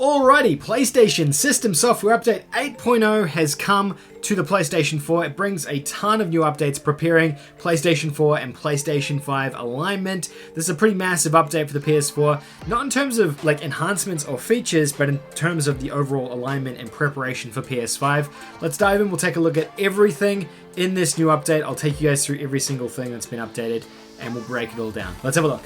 Alrighty, PlayStation System Software Update 8.0 has come to the PlayStation 4. It brings a ton of new updates preparing PlayStation 4 and PlayStation 5 alignment. This is a pretty massive update for the PS4, not in terms of like enhancements or features, but in terms of the overall alignment and preparation for PS5. Let's dive in, we'll take a look at everything in this new update. I'll take you guys through every single thing that's been updated and we'll break it all down. Let's have a look.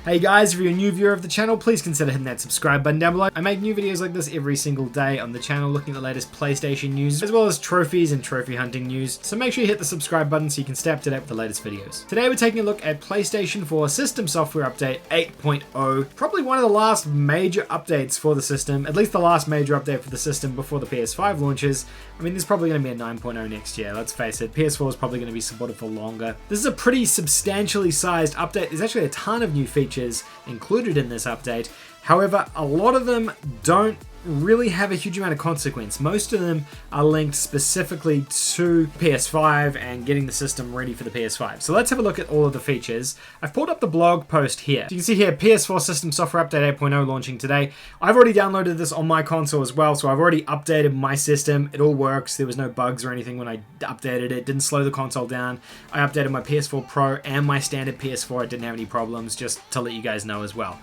Hey guys, if you're a new viewer of the channel, please consider hitting that subscribe button down below. I make new videos like this every single day on the channel, looking at the latest PlayStation news, as well as trophies and trophy hunting news. So make sure you hit the subscribe button so you can stay up to date with the latest videos. Today we're taking a look at PlayStation 4 System Software Update 8.0. Probably one of the last major updates for the system, at least the last major update for the system before the PS5 launches. I mean, there's probably going to be a 9.0 next year, let's face it. PS4 is probably going to be supported for longer. This is a pretty substantially sized update. There's actually a ton of new features included in this update. However, a lot of them don't really have a huge amount of consequence. Most of them are linked specifically to PS5 and getting the system ready for the PS5. So let's have a look at all of the features. I've pulled up the blog post here. You can see here, PS4 System Software Update 8.0 launching today. I've already downloaded this on my console as well, so I've already updated my system. It all works. There was no bugs or anything when I updated it. It didn't slow the console down. I updated my PS4 Pro and my standard PS4. I didn't have any problems, just to let you guys know as well.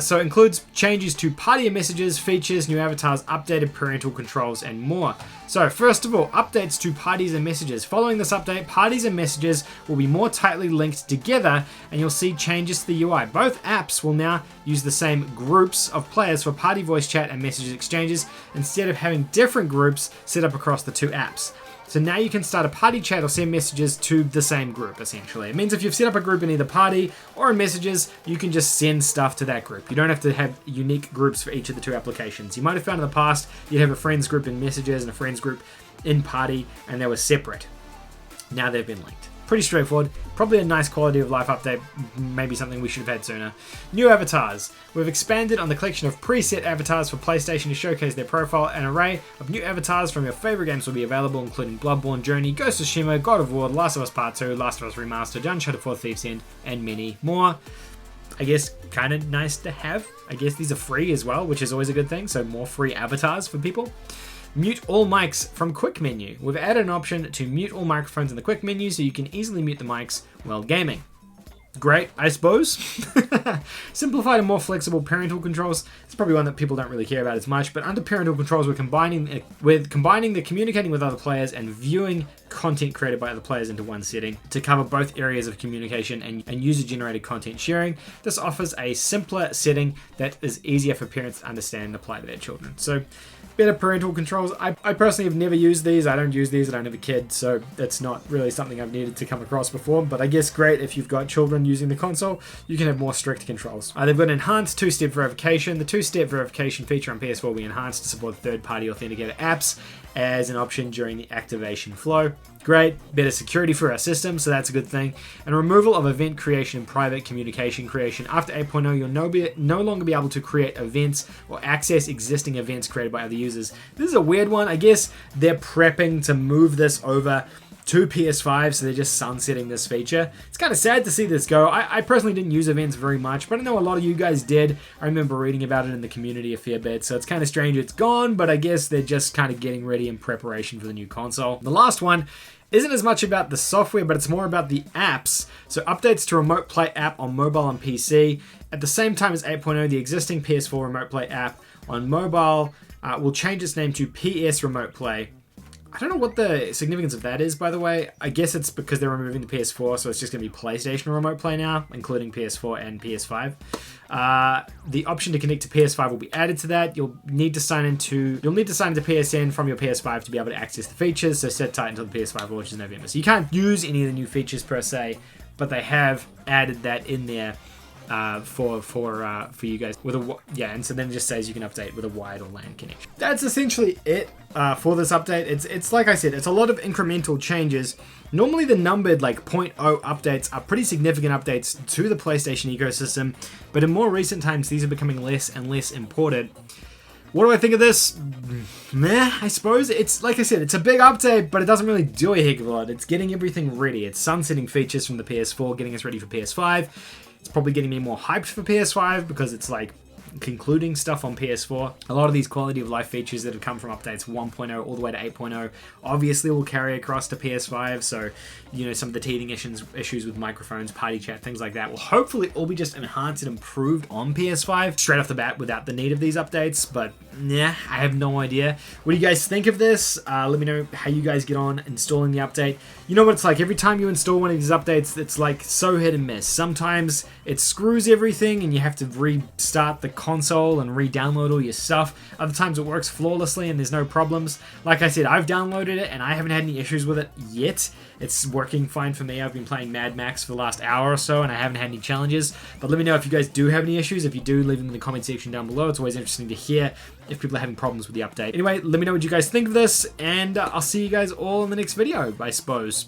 So it includes changes to party and messages, features, new avatars, updated parental controls, and more. So first of all, updates to parties and messages. Following this update, parties and messages will be more tightly linked together and you'll see changes to the UI. Both apps will now use the same groups of players for party voice chat and messages exchanges instead of having different groups set up across the two apps. So now you can start a party chat or send messages to the same group, essentially. It means if you've set up a group in either party or in messages, you can just send stuff to that group. You don't have to have unique groups for each of the two applications. You might have found in the past, you'd have a friends group in messages and a friends group in party, and they were separate. Now they've been linked. Pretty straightforward. Probably a nice quality of life update, maybe something we should have had sooner. New avatars. We've expanded on the collection of preset avatars for PlayStation to showcase their profile. An array of new avatars from your favorite games will be available, including Bloodborne, Journey, Ghost of Tsushima, God of War, The Last of Us Part 2, Last of Us Remastered, Uncharted 4: Thieves' End, and many more. I guess kind of nice to have. I guess these are free as well, which is always a good thing, so more free avatars for people. Mute all mics from quick menu. We've added an option to mute all microphones in the quick menu so you can easily mute the mics while gaming. Great, I suppose. Simplified and more flexible parental controls. It's probably one that people don't really care about as much, but under parental controls, we're combining the communicating with other players and viewing content created by other players into one setting to cover both areas of communication and user-generated content sharing. This offers a simpler setting that is easier for parents to understand and apply to their children. So, better parental controls. I personally have never used these. I don't use these. I don't have a kid, so that's not really something I've needed to come across before. But I guess great if you've got children using the console, you can have more strict controls. They've got enhanced two-step verification. The two-step verification feature on PS4 will be enhanced to support third-party authenticator apps as an option during the activation flow. Great, better security for our system, so that's a good thing. And removal of event creation and private communication creation. After 8.0, you'll no longer be able to create events or access existing events created by other users. This is a weird one. I guess they're prepping to move this over to PS5, so they're just sunsetting this feature. It's kind of sad to see this go. I personally didn't use events very much, but I know a lot of you guys did. I remember reading about it in the community a fair bit, so it's kind of strange it's gone, but I guess they're just kind of getting ready in preparation for the new console. The last one isn't as much about the software, but it's more about the apps. So updates to Remote Play app on mobile and PC. At the same time as 8.0, the existing PS4 Remote Play app on mobile will change its name to PS Remote Play. I don't know what the significance of that is, by the way. I guess it's because they're removing the PS4, so it's just going to be PlayStation Remote Play now, including PS4 and PS5. The option to connect to PS5 will be added to that. You'll need to sign into PSN from your PS5 to be able to access the features, so set tight until the PS5 launches in November. So you can't use any of the new features per se, but they have added that in there for you guys with and so then it just says you can update with a wired or LAN connection. That's essentially it for this update. It's like I said, it's a lot of incremental changes. Normally the numbered like 0.0 updates are pretty significant updates to the PlayStation ecosystem, but in more recent times these are becoming less and less important. What do I think of this? Meh, I suppose. It's, like I said, it's a big update, but it doesn't really do a heck of a lot. It's getting everything ready. It's sunsetting features from the PS4, getting us ready for PS5. It's probably getting me more hyped for PS5 because it's like concluding stuff on PS4. A lot of these quality of life features that have come from updates 1.0 all the way to 8.0 obviously will carry across to PS5, so you know, some of the teething issues with microphones, party chat, things like that will hopefully all be just enhanced and improved on PS5 straight off the bat without the need of these updates, but yeah, I have no idea. What do you guys think of this? Let me know how you guys get on installing the update. You know what it's like, every time you install one of these updates, it's like so hit and miss. Sometimes it screws everything and you have to restart the console and re-download all your stuff. Other times it works flawlessly and there's no problems. Like I said, I've downloaded it and I haven't had any issues with it yet. It's working fine for me. I've been playing Mad Max for the last hour or so and I haven't had any challenges. But let me know if you guys do have any issues. If you do, leave them in the comment section down below. It's always interesting to hear if people are having problems with the update. Anyway, let me know what you guys think of this, and I'll see you guys all in the next video, I suppose.